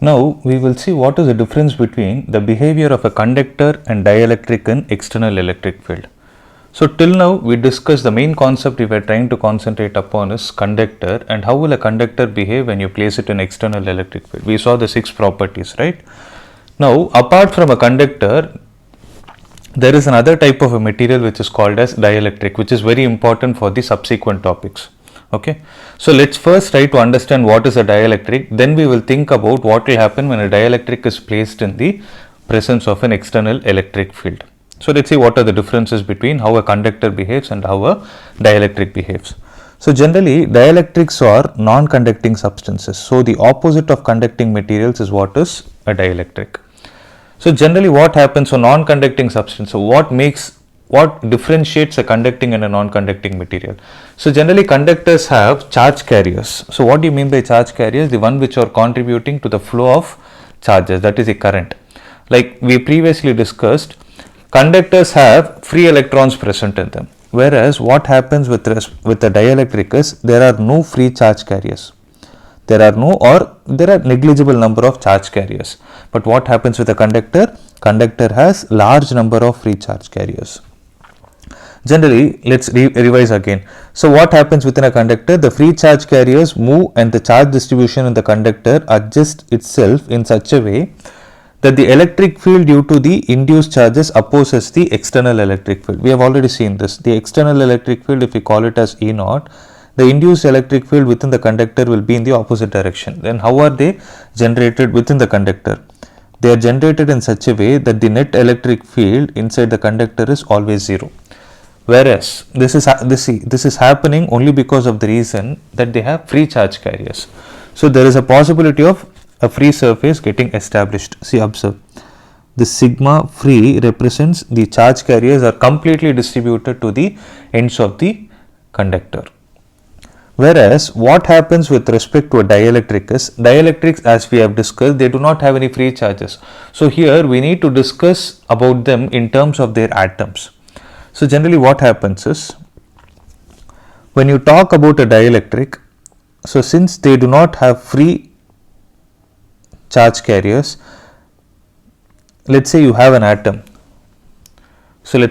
Now we will see what is the difference between the behavior of a conductor and dielectric in external electric field. So till now we discussed the main concept we were trying to concentrate upon is conductor and how will a conductor behave when you place it in external electric field. We saw the 6 properties, right? Now apart from a conductor, there is another type of a material which is called as dielectric, which is very important for the subsequent topics. Okay, so let's first try to understand what is a dielectric, then we will think about what will happen when a dielectric is placed in the presence of an external electric field. So let's see what are the differences between how a conductor behaves and how a dielectric behaves. So generally dielectrics are non-conducting substances. So the opposite of conducting materials is what is a dielectric. So generally what happens for non-conducting substance, so what differentiates a conducting and a non-conducting material? So generally conductors have charge carriers. So what do you mean by charge carriers? The one which are contributing to the flow of charges, that is a current. Like we previously discussed, conductors have free electrons present in them, whereas what happens with the dielectric is there are no free charge carriers. There are negligible number of charge carriers. But what happens with a conductor? Conductor has large number of free charge carriers. Generally, let's revise again. So what happens within a conductor? The free charge carriers move and the charge distribution in the conductor adjusts itself in such a way that the electric field due to the induced charges opposes the external electric field. We have already seen this. The external electric field, if we call it as E naught, the induced electric field within the conductor will be in the opposite direction. Then how are they generated within the conductor? They are generated in such a way that the net electric field inside the conductor is always 0. Whereas this is happening only because of the reason that they have free charge carriers. So there is a possibility of a free surface getting established. See, observe. The sigma free represents the charge carriers are completely distributed to the ends of the conductor. Whereas what happens with respect to a dielectric is, dielectrics as we have discussed, they do not have any free charges. So here we need to discuss about them in terms of their atoms. So generally what happens is, when you talk about a dielectric, so since they do not have free charge carriers, let's say you have an atom. So let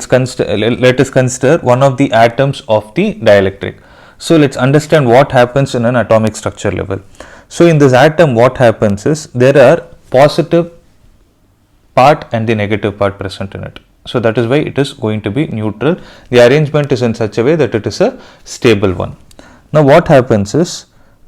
us consider one of the atoms of the dielectric. So let's understand what happens in an atomic structure level. So in this atom what happens is, there are positive part and the negative part present in it. So that is why it is going to be neutral. The arrangement is in such a way that it is a stable one. Now what happens is,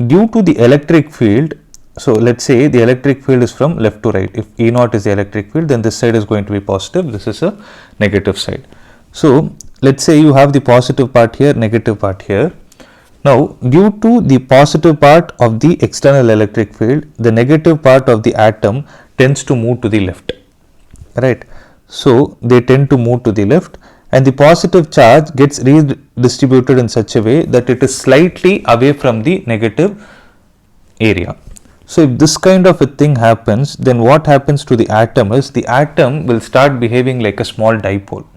due to the electric field, so let's say the electric field is from left to right. If E naught is the electric field, then this side is going to be positive, this is a negative side. So let's say you have the positive part here, negative part here. Now due to the positive part of the external electric field, the negative part of the atom tends to move to the left, right? So they tend to move to the left and the positive charge gets redistributed in such a way that it is slightly away from the negative area. So if this kind of a thing happens, then what happens to the atom is, the atom will start behaving like a small dipole.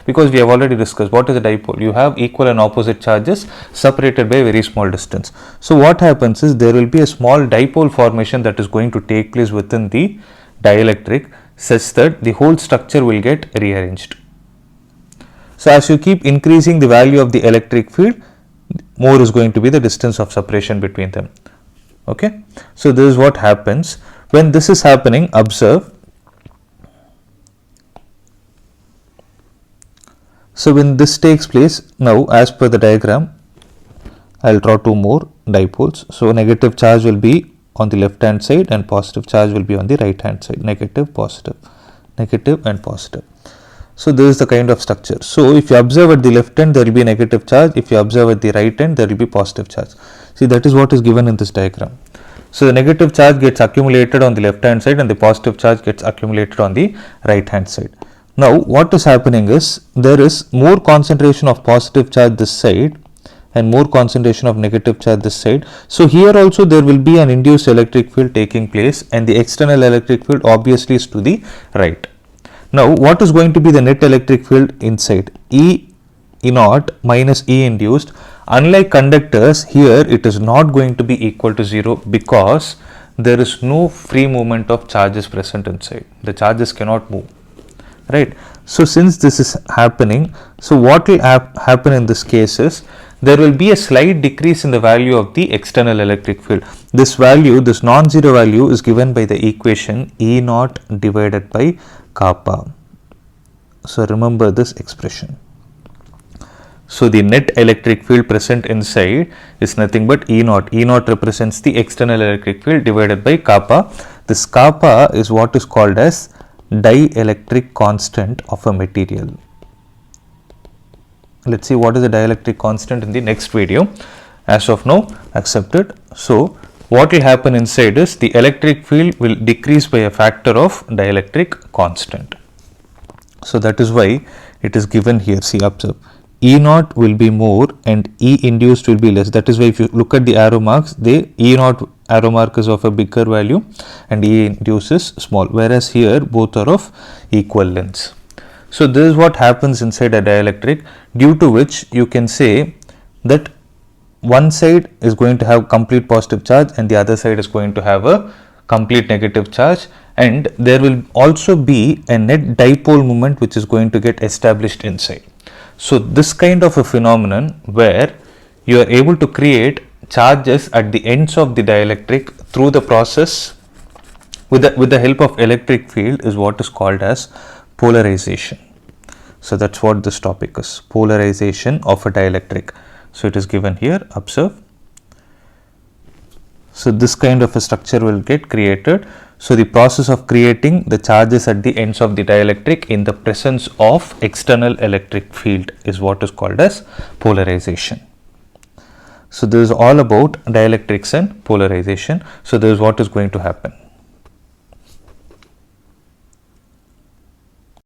Because we have already discussed what is a dipole. You have equal and opposite charges separated by a very small distance. So what happens is, there will be a small dipole formation that is going to take place within the dielectric, such that the whole structure will get rearranged. So as you keep increasing the value of the electric field, more is going to be the distance of separation between them. Okay. So this is what happens. When this is happening, observe. So when this takes place, now as per the diagram, I will draw 2 more dipoles. So negative charge will be on the left hand side and positive charge will be on the right hand side, negative, positive, negative and positive. So this is the kind of structure. So if you observe at the left end, there will be negative charge. If you observe at the right end, there will be positive charge. See, that is what is given in this diagram. So the negative charge gets accumulated on the left hand side and the positive charge gets accumulated on the right hand side. Now what is happening is, there is more concentration of positive charge this side and more concentration of negative charge this side. So here also there will be an induced electric field taking place and the external electric field obviously is to the right. Now what is going to be the net electric field inside? E naught minus E induced. Unlike conductors, here it is not going to be equal to 0 because there is no free movement of charges present inside. The charges cannot move, right? So since this is happening, so what will happen in this case is there will be a slight decrease in the value of the external electric field. This value, this non-zero value, is given by the equation E naught divided by kappa. So remember this expression. So the net electric field present inside is nothing but E naught. E naught represents the external electric field divided by kappa. This kappa is what is called as dielectric constant of a material. Let's see what is the dielectric constant in the next video. As of now, accept it. So what will happen inside is the electric field will decrease by a factor of dielectric constant. So that is why it is given here. See, observe, E naught will be more and E induced will be less. That is why if you look at the arrow marks, the E naught arrow mark is of a bigger value and E induced is small, whereas here both are of equal lengths. So this is what happens inside a dielectric, due to which you can say that one side is going to have complete positive charge and the other side is going to have a complete negative charge, and there will also be a net dipole moment which is going to get established inside. So this kind of a phenomenon where you are able to create charges at the ends of the dielectric through the process with the help of electric field is what is called as polarization. So that's what this topic is, polarization of a dielectric. So it is given here, observe. So this kind of a structure will get created. So the process of creating the charges at the ends of the dielectric in the presence of external electric field is what is called as polarization. So this is all about dielectrics and polarization. So this is what is going to happen.